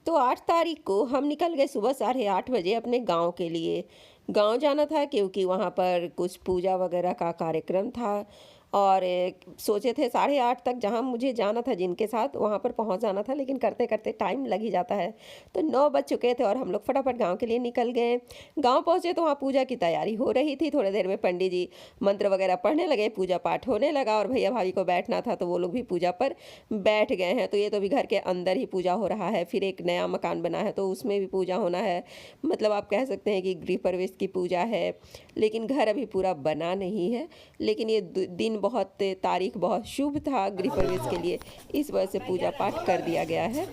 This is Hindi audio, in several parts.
तो 8 तारीख को हम निकल गए सुबह 8:30 बजे अपने गाँव के लिए। गाँव जाना था क्योंकि वहाँ पर कुछ पूजा वगैरह का कार्यक्रम था और सोचे थे 8:30 तक जहाँ मुझे जाना था जिनके साथ वहाँ पर पहुँच जाना था, लेकिन करते-करते टाइम लग ही जाता है। तो 9 बज चुके थे और हम लोग फटाफट गाँव के लिए निकल गए। गाँव पहुँचे तो वहाँ पूजा की तैयारी हो रही थी। थोड़ी देर में पंडित जी मंत्र वगैरह पढ़ने लगे, पूजा पाठ होने लगा और भैया-भाभी को बैठना था तो वो लोग भी पूजा पर बैठ गए हैं। तो ये तो अभी घर के अंदर ही पूजा हो रहा है, फिर एक नया मकान बना है तो उसमें भी पूजा होना है। मतलब आप कह सकते हैं कि गृह प्रवेश की पूजा है, लेकिन घर अभी पूरा बना नहीं है। लेकिन ये दिन बहुत तारीख बहुत शुभ था गृह प्रवेश के लिए, इस वजह से पूजा पाठ कर दिया गया है।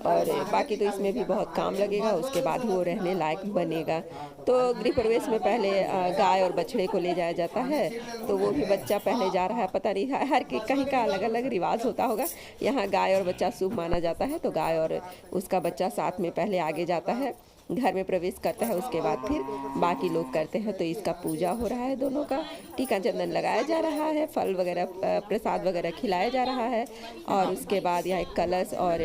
और बाकी तो इसमें भी बहुत काम लगेगा, उसके बाद ही वो रहने लायक बनेगा। तो गृह प्रवेश में पहले गाय और बछड़े को ले जाया जाता है, तो वो भी बच्चा पहले जा रहा है। पता नहीं हर कहीं का अलग अलग रिवाज होता होगा। यहाँ गाय और बच्चा शुभ माना जाता है, तो गाय और उसका बच्चा साथ में पहले आगे जाता है, घर में प्रवेश करता है, उसके बाद फिर बाकी लोग करते हैं। तो इसका पूजा हो रहा है, दोनों का टीका चंदन लगाया जा रहा है, फल वगैरह प्रसाद वगैरह खिलाया जा रहा है। और उसके बाद यहाँ एक कलश और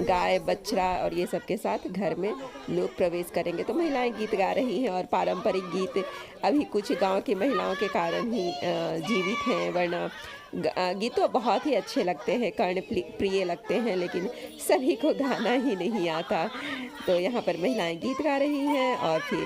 गाय बछड़ा और ये सब के साथ घर में लोग प्रवेश करेंगे। तो महिलाएं गीत गा रही हैं और पारंपरिक गीत अभी कुछ गांव की महिलाओं के कारण ही जीवित हैं, वरना गीत तो बहुत ही अच्छे लगते हैं, कर्ण प्रिय लगते हैं, लेकिन सभी को गाना ही नहीं आता। तो यहाँ पर महिलाएं गीत गा रही हैं और फिर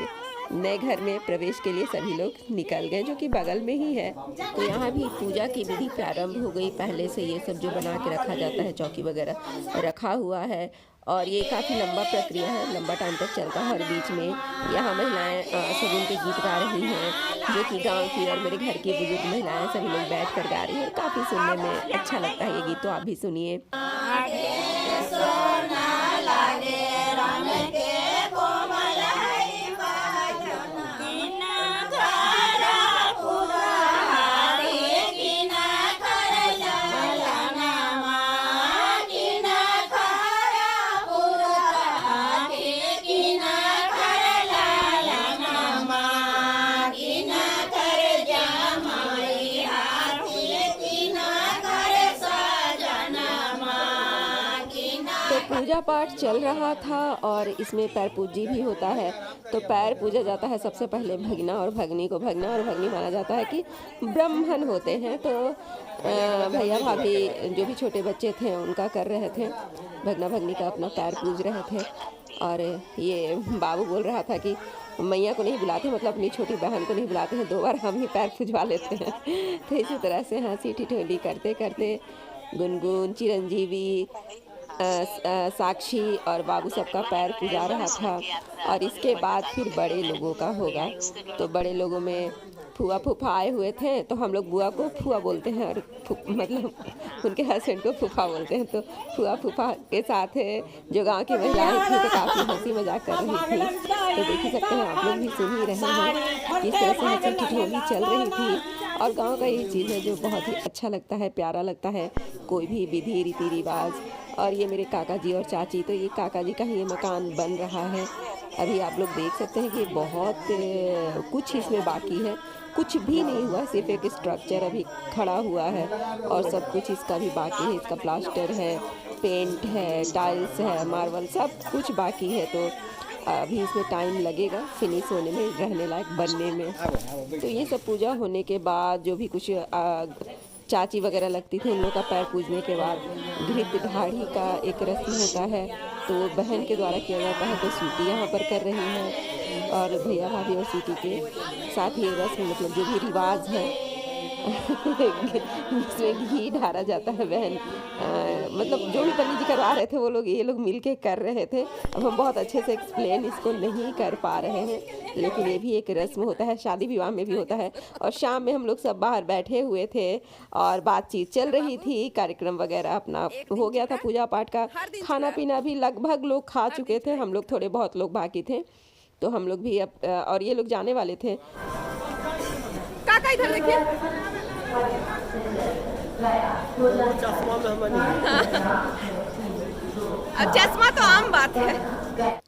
नए घर में प्रवेश के लिए सभी लोग निकल गए, जो कि बगल में ही है। तो यहाँ भी पूजा की विधि प्रारंभ हो गई। पहले से ये सब जो बना के रखा जाता है, चौकी वगैरह रखा हुआ है और ये काफ़ी लंबा प्रक्रिया है, लंबा टाइम तक चलता है। और बीच में यहाँ महिलाएं शगुन के गीत गा रही हैं, जो कि गांव की और मेरे घर की बुजुर्ग महिलाएं सभी लोग बैठ कर गा रही हैं। काफ़ी सुनने में अच्छा लगता है ये गीत, तो आप भी सुनिए। तो पूजा पाठ चल रहा था और इसमें पैर पूजी भी होता है। तो पैर पूजा जाता है सबसे पहले भगना और भगनी को। भगना और भगनी माना जाता है कि ब्राह्मण होते हैं। तो भैया भाभी जो भी छोटे बच्चे थे उनका कर रहे थे, भगना भगनी का अपना पैर पूज रहे थे। और ये बाबू बोल रहा था कि मैया को नहीं बुलाते, मतलब अपनी छोटी बहन को नहीं बुलाते हैं, 2 बार हम ही पैर पुजवा लेते हैं। तो इसी तरह से हंसी ठिठोली करते करते गुनगुन, चिरंजीवी, साक्षी और बाबू सबका पैर पुजा रहा था। और इसके बाद फिर बड़े लोगों का होगा। तो बड़े लोगों में फूआ फूफा आए हुए थे, तो हम लोग बुआ को फूआ बोलते हैं और मतलब उनके हस्बैंड को फूफा बोलते हैं। तो फूआ फूफा के साथ जो गांव की महिलाएं थी तो काफ़ी हंसी मजाक कर रही थी। तो देख ही सकते हैं, आप लोग भी सुन ही रहे हैं किस तरह से हंसी ठिठोली चल रही थी। और गांव का ये चीज़ है जो बहुत ही अच्छा लगता है, प्यारा लगता है, कोई भी विधि रीति रिवाज। और ये मेरे काका जी और चाची, तो ये काका जी का ही ये मकान बन रहा है। अभी आप लोग देख सकते हैं कि बहुत कुछ इसमें बाकी है, कुछ भी नहीं हुआ, सिर्फ एक स्ट्रक्चर अभी खड़ा हुआ है और सब कुछ इसका भी बाकी है। इसका प्लास्टर है, पेंट है, टाइल्स है, मार्बल, सब कुछ बाकी है। तो अभी इसमें टाइम लगेगा फिनिश होने में, रहने लायक बनने में। तो ये सब पूजा होने के बाद जो भी कुछ चाची वगैरह लगती थी, उन लोग का पैर पूजने के बाद घृत ढाढ़ी का एक रस्म होता है, तो वो बहन के द्वारा किया जाता है। तो स्वीटी यहाँ पर कर रही हैं और भैया भाभी और स्वीटी के साथ ये रस्म, मतलब जो भी रिवाज है इसमें घी ढारा जाता है। बहन मतलब जो भी पंडित जी करवा रहे थे वो लोग, ये लोग मिलके कर रहे थे। अब हम बहुत अच्छे से एक्सप्लेन इसको नहीं कर पा रहे हैं, लेकिन ये भी एक रस्म होता है, शादी विवाह में भी होता है। और शाम में हम लोग सब बाहर बैठे हुए थे और बातचीत चल रही थी, कार्यक्रम वगैरह अपना हो गया था, पूजा पाठ का। खाना पीना भी लगभग लोग खा चुके थे, हम लोग थोड़े बहुत लोग बाकी थे। तो हम लोग भी अब और ये लोग जाने वाले थे। काका इधर देखिए। चश्मा में हमारी अब चश्मा तो आम बात है।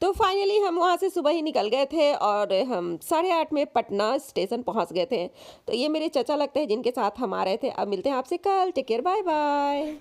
तो फाइनली हम वहाँ से सुबह ही निकल गए थे और हम 8:30 में पटना स्टेशन पहुँच गए थे। तो ये मेरे चाचा लगते हैं जिनके साथ हम आ रहे थे। अब मिलते हैं आपसे कल। Take care, bye bye.